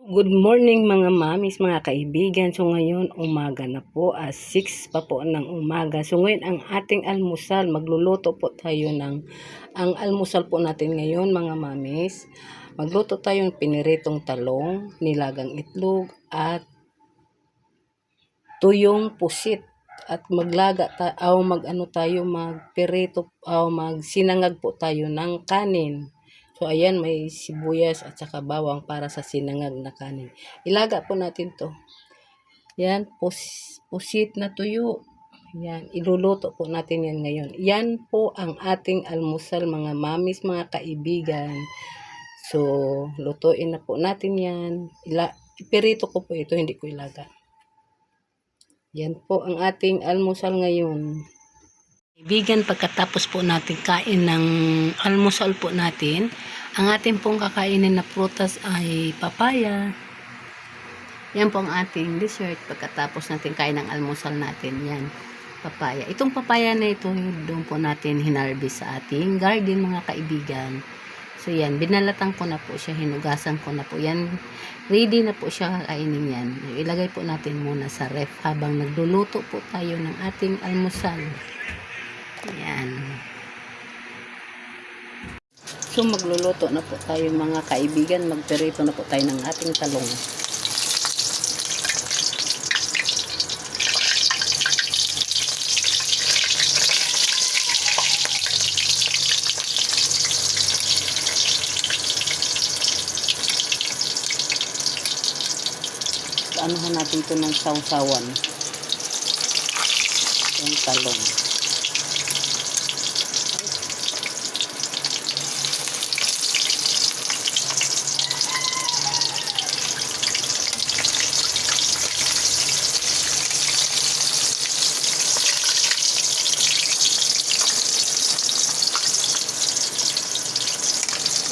Good morning mga mamis, mga kaibigan. So ngayon umaga na po, 6 pa po ng umaga. So ngayon ang ating almusal, magluluto po tayo ang almusal po natin ngayon mga mamis. Magluto tayo ng piniritong talong, nilagang itlog at tuyong pusit. At magpirito magsinangag po tayo ng kanin. So ayan, may sibuyas at saka bawang para sa sinangag na kanin. Ilaga po natin to. Yan, pusit na tuyo. Yan, iluluto po natin yan ngayon. Yan po ang ating almusal mga mamis, mga kaibigan. So, lutuin na po natin yan. Ipirito ko po ito, hindi ko ilaga. Yan po ang ating almusal ngayon. Kaibigan, pagkatapos po natin kain ng almusal po natin, ang ating pong kakainin na prutas ay papaya. Yan po ang ating dessert pagkatapos natin kain ng almusal natin. Yan, papaya. Itong papaya na ito, doon po natin hinarvest sa ating garden mga kaibigan. So yan, binalatan ko na po siya, hinugasan ko na po yan. Ready na po siya kakainin yan. Ilagay po natin muna sa ref habang nagluluto po tayo ng ating almusal. Yan. So magluluto na po tayo mga kaibigan. Magperito na po tayo ng ating talong. Anuhan natin ito ng sausawan. Yung talong.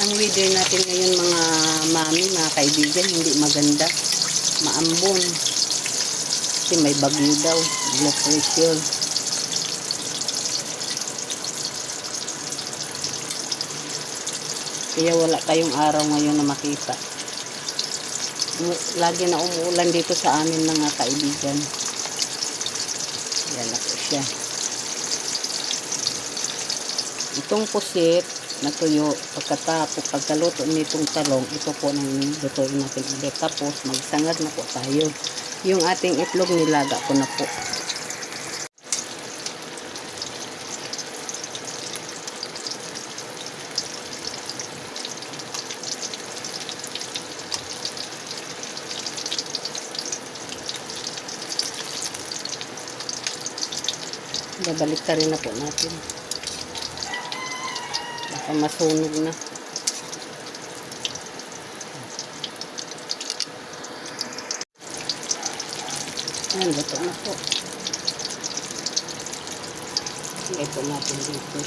Ang weather natin ngayon mga mami, mga kaibigan, hindi maganda. Maambon. Kasi may bagyo daw. Low pressure. Kaya wala tayong araw ngayon na makita. Lagi na umuulan dito sa amin mga kaibigan. Yan ako siya. Itong pusit na tuyo, pagkaluto nitong talong, ito po nang lutuin natin ulit. Tapos magsangag na po tayo. Yung ating itlog nilaga ko na po. Babalik ka rin na po natin. Baka masunog na. Ayan, luto na po. Ilagay po natin dito.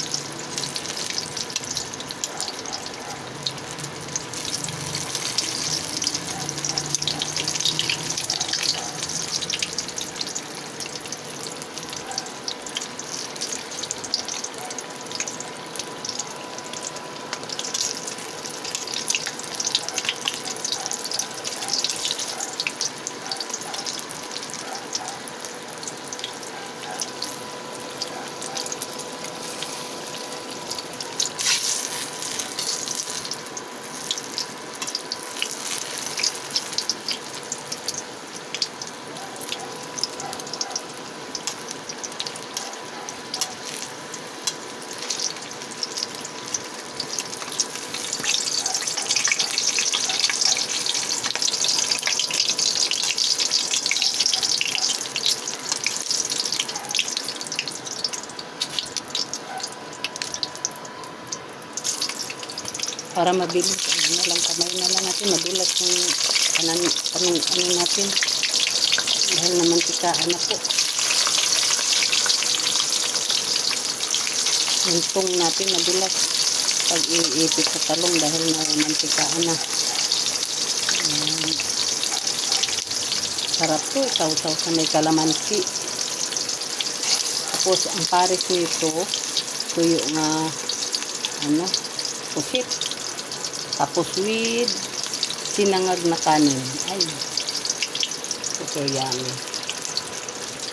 Para mabilis, kamay na lang natin, madulas yung ano natin. Dahil naman tikaan na po. Yung tong natin madulas pag iipit sa talong dahil namantikaan na. Sarap to, sausaw sa may kalamansi. Tapos ang pares nito, tuyo nga pusit. Tapos with sinangag na kanin. Ay, ito yummy.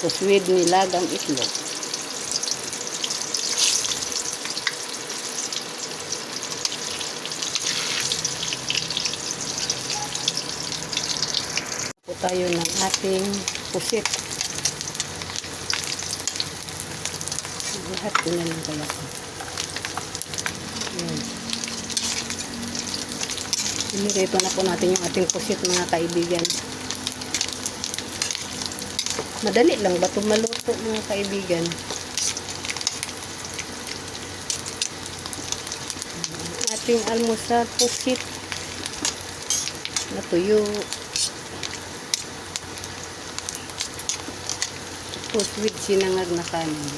Tapos with nilagang itlog. Po tayo ng ating pusit. Lahat ko na lang kaya ko. Ayan. Inirito na po natin yung ating pusit, mga kaibigan. Madali lang ba ito maluto, mga kaibigan? Ating almusal, pusit na tuyo. Tapos with sinangag na kanin.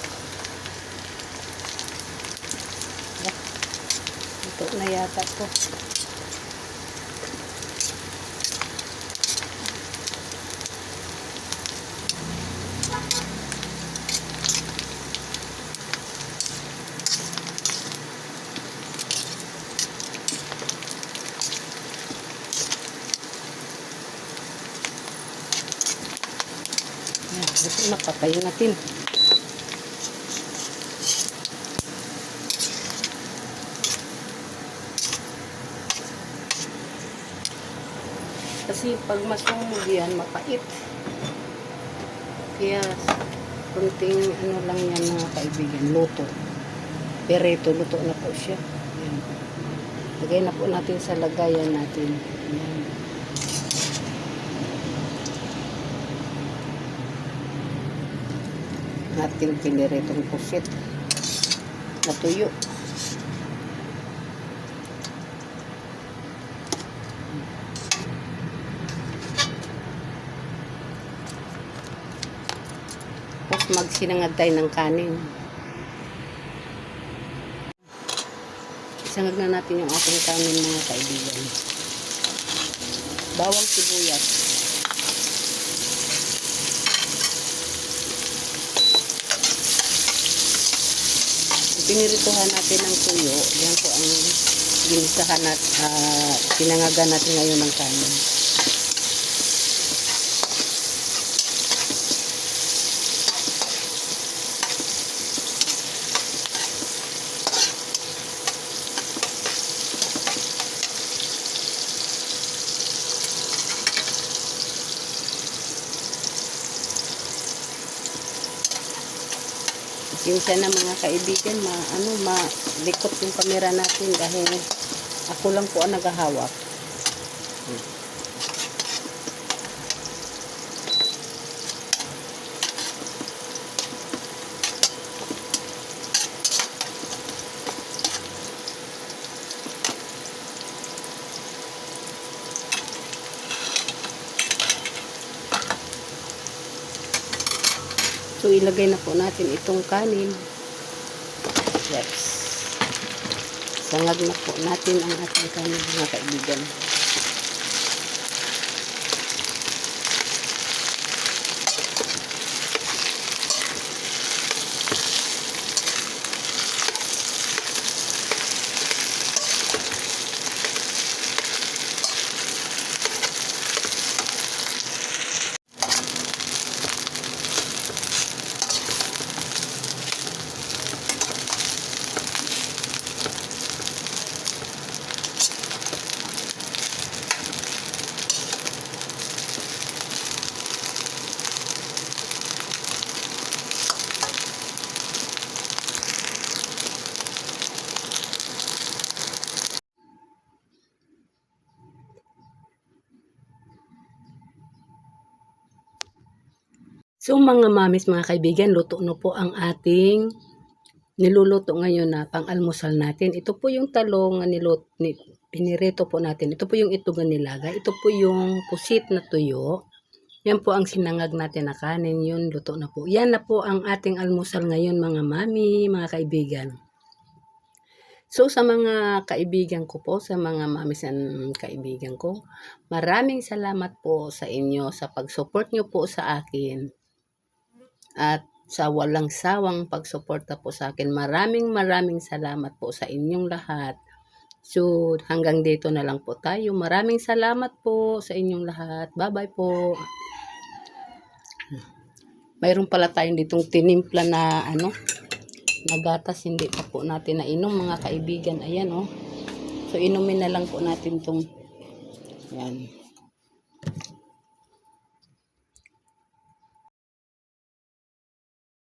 Ito na yata po. Ito na, patayin natin. Kasi pag masumog yan, mapait. Kaya, kunting ano lang yan, mga kaibigan, luto. Pero ito, luto na po siya. Ayan. Lagay na po natin sa lagayan natin. Ayan. Nating piniritong pusit na tuyo. Tapos magsinangag tayo ng kanin. Isangag na natin yung ating kanin, mga kaibigan. Bawang sibuyas. Pinirituhan natin ng tuyo. Yan po ang ginisahan at pinangagan natin ngayon ng kanin. Minsan na, mga kaibigan, malikot yung camera natin dahil ako lang po ang naghahawak. So, ilagay na po natin itong kanin. Yes. Sangag na po natin ang ating kanin, mga kaibigan. So, mga mamis, mga kaibigan, luto na po ang ating niluluto ngayon na pang-almusal natin. Ito po yung talong na pinirito po natin. Ito po yung itlog na nilaga. Ito po yung pusit na tuyo. Yan po ang sinangag natin na kanin. Yun, luto na po. Yan na po ang ating almusal ngayon, mga mami, mga kaibigan. So, sa mga kaibigan ko po, sa mga mamis and kaibigan ko, maraming salamat po sa inyo sa pag-support nyo po sa akin. At sa walang sawang pagsuporta po sa akin. Maraming salamat po sa inyong lahat. So, hanggang dito na lang po tayo. Maraming salamat po sa inyong lahat. Bye-bye po. Mayroon pala tayong ditong tinimpla na na gatas, hindi pa po natin nainom mga kaibigan. Ayan, oh. So, inumin na lang po natin tong yan.